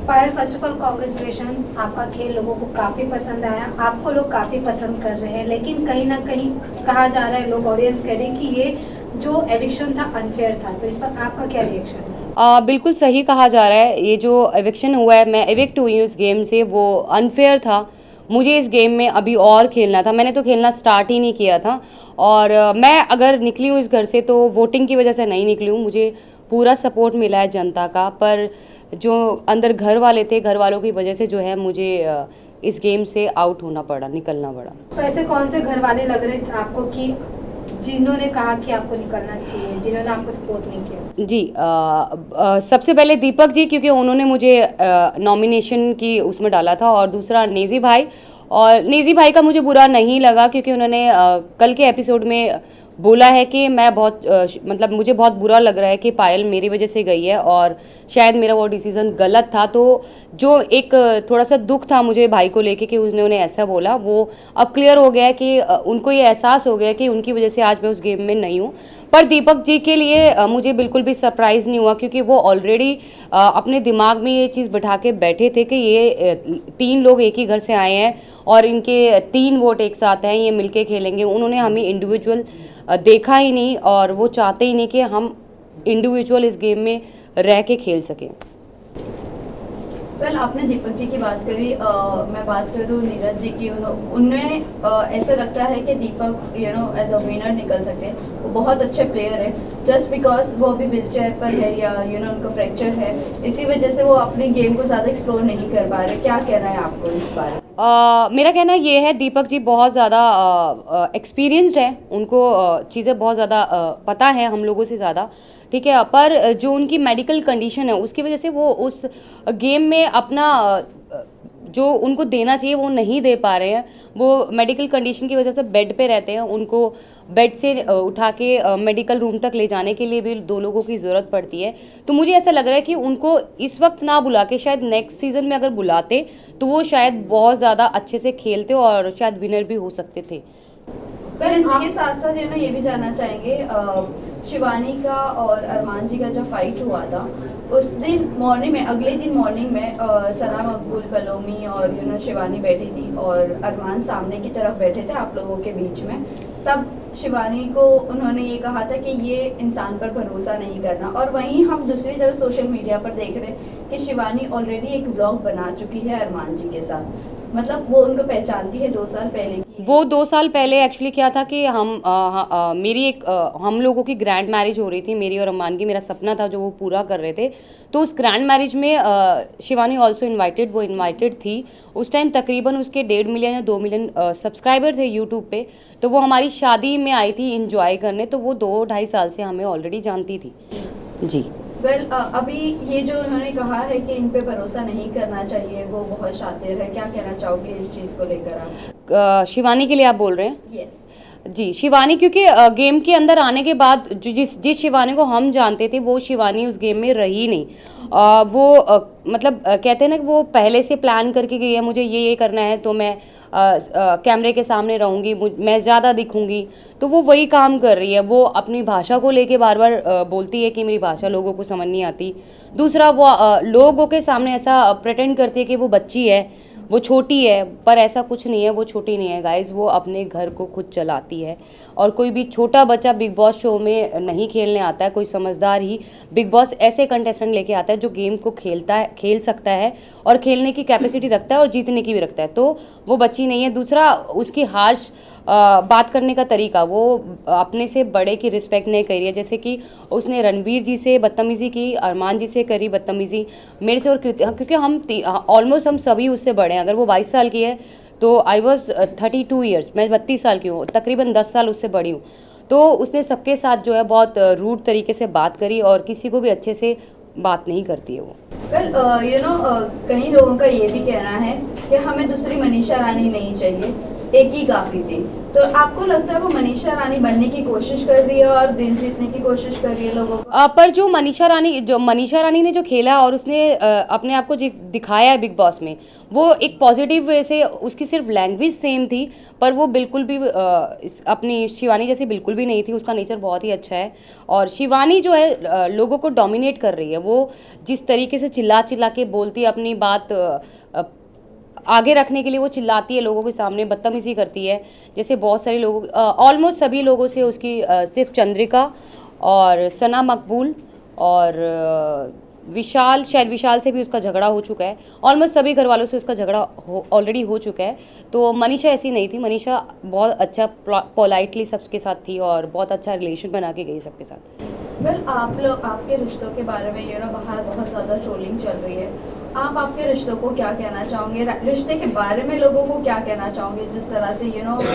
Payal, first of all congratulations, आपका खेल लोगों को काफ़ी पसंद आया, आपको लोग काफ़ी पसंद कर रहे हैं, लेकिन कहीं ना कहीं कहा जा रहा है, लोग ऑडियंस कह रहे हैं कि ये जो एविक्शन था अनफेयर था, तो इस पर आपका क्या रिएक्शन है? बिल्कुल सही कहा जा रहा है। ये जो एविक्शन हुआ है, मैं एविक्ट हुई हूँ इस गेम से, वो अनफेयर था। मुझे इस गेम में अभी और खेलना था, मैंने तो खेलना स्टार्ट ही नहीं किया था। और मैं अगर निकली हूँ इस घर से तो वोटिंग की वजह से नहीं निकली हूँ। मुझे पूरा सपोर्ट मिला है जनता का, पर जो अंदर घर वाले थे, घर वालों की वजह से जो है मुझे इस गेम से आउट होना पड़ा, निकलना पड़ा। तो ऐसे कौन से घर वाले लग रहे थे आपको कि जिन्होंने कहा कि आपको निकलना चाहिए, जिन्होंने आपको सपोर्ट नहीं किया? जी, सबसे पहले दीपक जी, क्योंकि उन्होंने मुझे नॉमिनेशन की उसमें डाला था, और दूसरा नेजी भाई। और नेजी भाई का मुझे बुरा नहीं लगा, क्योंकि उन्होंने कल के एपिसोड में बोला है कि मैं बहुत मतलब मुझे बहुत बुरा लग रहा है कि पायल मेरी वजह से गई है, और शायद मेरा वो डिसीज़न गलत था। तो जो एक थोड़ा सा दुख था मुझे भाई को लेके कि उसने उन्हें ऐसा बोला, वो अब क्लियर हो गया है कि उनको ये एहसास हो गया कि उनकी वजह से आज मैं उस गेम में नहीं हूँ। पर दीपक जी के लिए मुझे बिल्कुल भी सरप्राइज़ नहीं हुआ, क्योंकि वो ऑलरेडी अपने दिमाग में ये चीज़ बिठा के बैठे थे कि ये 3 लोग एक ही घर से आए हैं और इनके 3 वोट एक साथ हैं, ये मिलके खेलेंगे। उन्होंने हमें इंडिविजुअल देखा ही नहीं, और वो चाहते ही नहीं कि हम इंडिविजुअल इस गेम में रह के खेल सकें। वेल, आपने दीपक जी की बात करी, मैं बात करूँ नीरज जी की। उन्हें ऐसा लगता है कि दीपक एज अ विनर निकल सकते हैं। वो बहुत अच्छे प्लेयर है, जस्ट बिकॉज वो अभी व्हील चेयर पर है या उनका फ्रैक्चर है, इसी वजह से वो अपनी गेम को ज़्यादा एक्सप्लोर नहीं कर पा रहे। क्या कहना है आपको इस बारे में? मेरा कहना ये है, दीपक जी बहुत ज़्यादा एक्सपीरियंस्ड है, उनको चीज़ें बहुत ज़्यादा पता है हम लोगों से ज़्यादा, ठीक है। पर जो उनकी मेडिकल कंडीशन है उसकी वजह से वो उस गेम में अपना जो उनको देना चाहिए वो नहीं दे पा रहे हैं। वो मेडिकल कंडीशन की वजह से बेड पे रहते हैं, उनको बेड से उठा के मेडिकल रूम तक ले जाने के लिए भी 2 लोगों की ज़रूरत पड़ती है। तो मुझे ऐसा लग रहा है कि उनको इस वक्त ना बुला के शायद नेक्स्ट सीज़न में अगर बुलाते तो वो शायद बहुत ज़्यादा अच्छे से खेलते और शायद विनर भी हो सकते थे। पर इसी के साथ साथ ये भी जानना चाहेंगे, शिवानी का और अरमान जी का जो फाइट हुआ था, उस दिन मॉर्निंग में, अगले दिन मॉर्निंग में सना मकबूल, पलोमी और शिवानी बैठी थी और अरमान सामने की तरफ बैठे थे आप लोगों के बीच में। तब शिवानी को उन्होंने ये कहा था कि ये इंसान पर भरोसा नहीं करना, और वहीं हम दूसरी तरफ सोशल मीडिया पर देख रहे हैं कि शिवानी ऑलरेडी एक व्लॉग बना चुकी है अरमान जी के साथ। मतलब वो उनको पहचानती है 2 साल पहले की। वो 2 साल पहले एक्चुअली क्या था कि मेरी एक हम लोगों की ग्रैंड मैरिज हो रही थी, मेरी और अम्मान की। मेरा सपना था जो वो पूरा कर रहे थे, तो उस ग्रैंड मैरिज में शिवानी ऑल्सो इनवाइटेड, वो इनवाइटेड थी। उस टाइम तकरीबन उसके 1.5 मिलियन या 2 मिलियन सब्सक्राइबर थे यूट्यूब पे। तो वो हमारी शादी में आई थी इंजॉय करने, तो वो 2-2.5 साल से हमें ऑलरेडी जानती थी जी। वेल, अभी ये जो उन्होंने कहा है कि इन पे भरोसा नहीं करना चाहिए, वो बहुत शातिर है, क्या कहना चाहोगे इस चीज़ को लेकर आप? शिवानी के लिए आप बोल रहे हैं? यस जी, शिवानी, क्योंकि गेम के अंदर आने के बाद जिस शिवानी को हम जानते थे वो शिवानी उस गेम में रही नहीं। वो मतलब कहते हैं ना कि वो पहले से प्लान करके गई है, मुझे ये करना है तो मैं कैमरे के सामने रहूँगी, मैं ज़्यादा दिखूँगी, तो वो वही काम कर रही है। वो अपनी भाषा को लेके बार बार बोलती है कि मेरी भाषा लोगों को समझ नहीं आती। दूसरा, वो लोगों के सामने ऐसा प्रेटेंड करती है कि वो बच्ची है, वो छोटी है, पर ऐसा कुछ नहीं है, वो छोटी नहीं है गाइस। वो अपने घर को खुद चलाती है, और कोई भी छोटा बच्चा बिग बॉस शो में नहीं खेलने आता है, कोई समझदार ही बिग बॉस ऐसे कंटेस्टेंट लेके आता है जो गेम को खेल सकता है और खेलने की कैपेसिटी रखता है और जीतने की भी रखता है। तो वो बच्ची नहीं है। दूसरा, उसकी हार्श बात करने का तरीका, वो अपने से बड़े की रिस्पेक्ट नहीं कर रही है। जैसे कि उसने रणवीर जी से बदतमीज़ी की, अरमान जी से करी बदतमीज़ी, मेरे से और क्योंकि हम ऑलमोस्ट हम सभी उससे बड़े हैं। अगर वो 22 साल की है तो आई वॉज 32 ईयर्स, मैं 32 साल की हूँ, तकरीबन 10 साल उससे बड़ी हूँ। तो उसने सबके साथ जो है बहुत रूड तरीके से बात करी, और किसी को भी अच्छे से बात नहीं करती है वो। वेल, कई लोगों का ये भी कहना है कि हमें दूसरी मनीषा रानी नहीं चाहिए, एक ही काफ़ी थी। तो आपको लगता है वो मनीषा रानी बनने की कोशिश कर रही है और दिल जीतने की कोशिश कर रही है लोगों को? पर जो मनीषा रानी ने जो खेला और उसने अपने आप को दिखाया है बिग बॉस में, वो एक पॉजिटिव वे से, उसकी सिर्फ लैंग्वेज सेम थी पर वो बिल्कुल भी अपनी शिवानी जैसी बिल्कुल भी नहीं थी। उसका नेचर बहुत ही अच्छा है और शिवानी जो है लोगों को डोमिनेट कर रही है। वो जिस तरीके से चिल्ला चिल्ला के बोलती है, अपनी बात आगे रखने के लिए वो चिल्लाती है लोगों के सामने, बदतमीजी करती है। जैसे बहुत सारे लोगों, ऑलमोस्ट सभी लोगों से उसकी सिर्फ चंद्रिका और सना मकबूल और विशाल, शायद विशाल से भी उसका झगड़ा हो चुका है। ऑलमोस्ट सभी घर वालों से उसका झगड़ा ऑलरेडी हो चुका है। तो मनीषा ऐसी नहीं थी। मनीषा बहुत अच्छा पोलाइटली सबके साथ थी और बहुत अच्छा रिलेशन बना के गई सबके साथ। वेल, आप लोग आपके रिश्तों के बारे में बाहर बहुत ज़्यादा ट्रोलिंग चल रही है। आप आपके रिश्तों को क्या कहना चाहोगे? रिश्ते के बारे में लोगों को क्या कहना चाहोगे जिस तरह से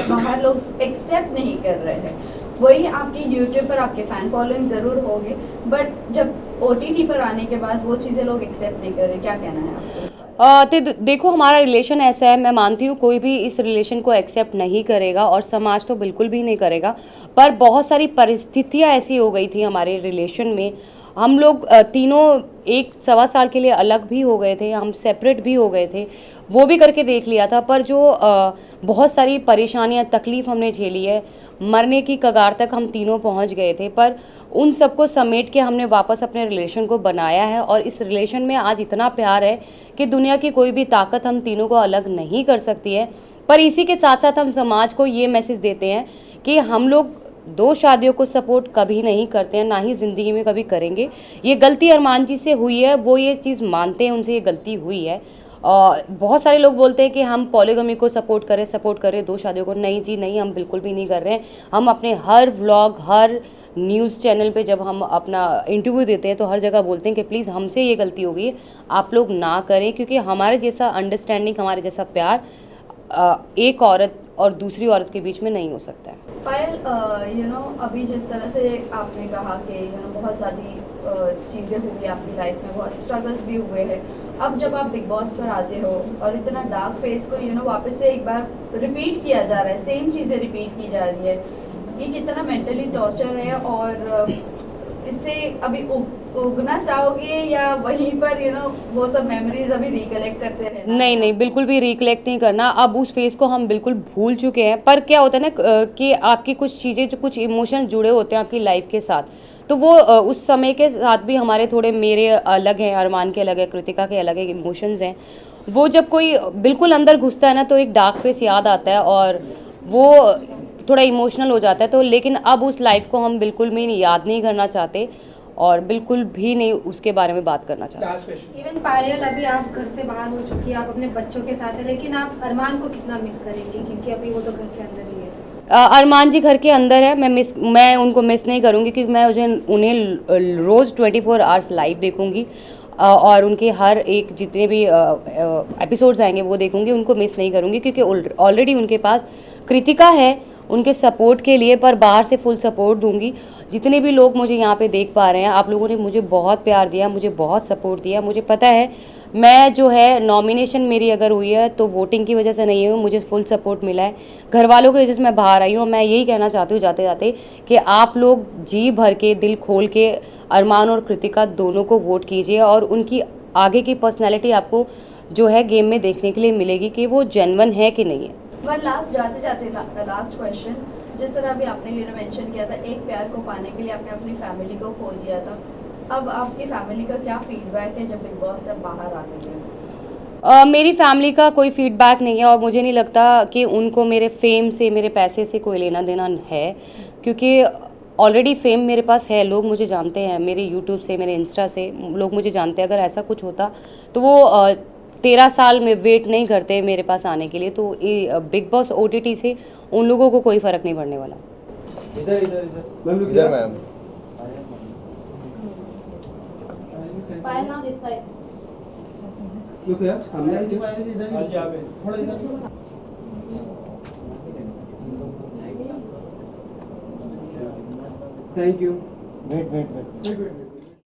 बाहर लोग एक्सेप्ट नहीं कर रहे हैं? वही आपकी यूट्यूब पर आपके फैन फॉलोइंग ज़रूर होगी, बट जब OTT पर आने के बाद वो चीज़ें लोग एक्सेप्ट नहीं कर रहे, क्या कहना है आपको? तो देखो, हमारा रिलेशन ऐसा है, मैं मानती हूँ कोई भी इस रिलेशन को एक्सेप्ट नहीं करेगा और समाज तो बिल्कुल भी नहीं करेगा। पर बहुत सारी परिस्थितियाँ ऐसी हो गई थी हमारे रिलेशन में। हम लोग तीनों 1-1.25 साल के लिए अलग भी हो गए थे, हम सेपरेट भी हो गए थे, वो भी करके देख लिया था। पर जो बहुत सारी परेशानियाँ, तकलीफ़ हमने झेली है, मरने की कगार तक हम तीनों पहुंच गए थे। पर उन सबको समेट के हमने वापस अपने रिलेशन को बनाया है और इस रिलेशन में आज इतना प्यार है कि दुनिया की कोई भी ताकत हम तीनों को अलग नहीं कर सकती है। पर इसी के साथ साथ हम समाज को ये मैसेज देते हैं कि हम लोग 2 शादियों को सपोर्ट कभी नहीं करते हैं, ना ही ज़िंदगी में कभी करेंगे। ये गलती अरमान जी से हुई है, वो ये चीज़ मानते हैं, उनसे ये गलती हुई है। बहुत सारे लोग बोलते हैं कि हम पॉलीगमी को सपोर्ट करें 2 शादियों को। नहीं जी नहीं, हम बिल्कुल भी नहीं कर रहे हैं। हम अपने हर व्लॉग, हर न्यूज़ चैनल पे जब हम अपना इंटरव्यू देते हैं तो हर जगह बोलते हैं कि प्लीज़ हमसे ये गलती हो गई है, आप लोग ना करें, क्योंकि हमारे जैसा अंडरस्टैंडिंग, हमारे जैसा प्यार एक औरत और दूसरी औरत के बीच में नहीं हो सकता है। पायल, अभी जिस तरह से आपने कहा कि बहुत ज़्यादा चीज़ें हुई आपकी लाइफ में, बहुत स्ट्रगल्स भी हुए हैं। अब जब आप बिग बॉस पर आते हो और इतना डार्क फेस को वापस से एक बार रिपीट किया जा रहा है, सेम चीज़ें रिपीट की जा रही है, ये कितना मेंटली टॉर्चर है? और इससे अभी उगना चाहोगे या वहीं पर वो सब मेमोरीज अभी रिकलेक्ट करते रहना? नहीं, बिल्कुल भी रिकलेक्ट नहीं करना। अब उस फेज़ को हम बिल्कुल भूल चुके हैं। पर क्या होता है ना कि आपकी कुछ चीज़ें, जो कुछ इमोशन जुड़े होते हैं आपकी लाइफ के साथ, तो वो उस समय के साथ भी हमारे थोड़े, मेरे अलग हैं, अरमान के अलग है, कृतिका के अलग है, इमोशंस हैं। वो जब कोई बिल्कुल अंदर घुसता है ना तो एक डार्क फेस याद आता है और वो थोड़ा इमोशनल हो जाता है। तो लेकिन अब उस लाइफ को हम बिल्कुल भी याद नहीं करना चाहते और बिल्कुल भी नहीं उसके बारे में बात करना चाहते। इवन पायल, अभी आप घर से बाहर हो चुकी है, आप अपने बच्चों के साथ है, लेकिन आप अरमान को कितना मिस करेंगे? क्योंकि अभी वो तो घर के अंदर ही है। अरमान जी घर के अंदर है, मैं उनको मिस नहीं करूँगी क्योंकि मैं उन्हें रोज़ 24 आवर्स लाइव देखूँगी और उनके हर एक जितने भी एपिसोड्स आएंगे वो देखूँगी। उनको मिस नहीं करूँगी क्योंकि ऑलरेडी उनके पास कृतिका है उनके सपोर्ट के लिए, पर बाहर से फुल सपोर्ट दूंगी। जितने भी लोग मुझे यहाँ पे देख पा रहे हैं, आप लोगों ने मुझे बहुत प्यार दिया, मुझे बहुत सपोर्ट दिया। मुझे पता है मैं जो है, नॉमिनेशन मेरी अगर हुई है तो वोटिंग की वजह से नहीं हुई, मुझे फुल सपोर्ट मिला है घर वालों की वजह से मैं बाहर आई हूँ। मैं यही कहना चाहती हूँ जाते जाते कि आप लोग जी भर के, दिल खोल के अरमान और कृतिका दोनों को वोट कीजिए और उनकी आगे की पर्सनैलिटी आपको जो है गेम में देखने के लिए मिलेगी कि वो जेन्युइन है कि नहीं है। लास्ट जाते जाते लास्ट क्वेश्चन, जिस तरह अभी आपने मेंशन किया था, एक प्यार को पाने के लिए आपने अपनी फैमिली को खो दिया था। अब आपकी फैमिली का क्या फीडबैक है जब बिग बॉस से बाहर आ गई है? मेरी फैमिली का कोई फीडबैक नहीं है और मुझे नहीं लगता कि उनको मेरे फेम से, मेरे पैसे से कोई लेना देना है, क्योंकि ऑलरेडी फेम मेरे पास है। लोग मुझे जानते हैं, मेरे यूट्यूब से, मेरे इंस्टा से लोग मुझे जानते हैं। अगर ऐसा कुछ होता तो वो 13 साल में वेट नहीं करते मेरे पास आने के लिए। तो बिग बॉस OTT से उन लोगों को कोई फ़र्क नहीं पड़ने वाला। इधर ma'am. Payal now this side. लोग यार सामने आइए। Thank you. वेट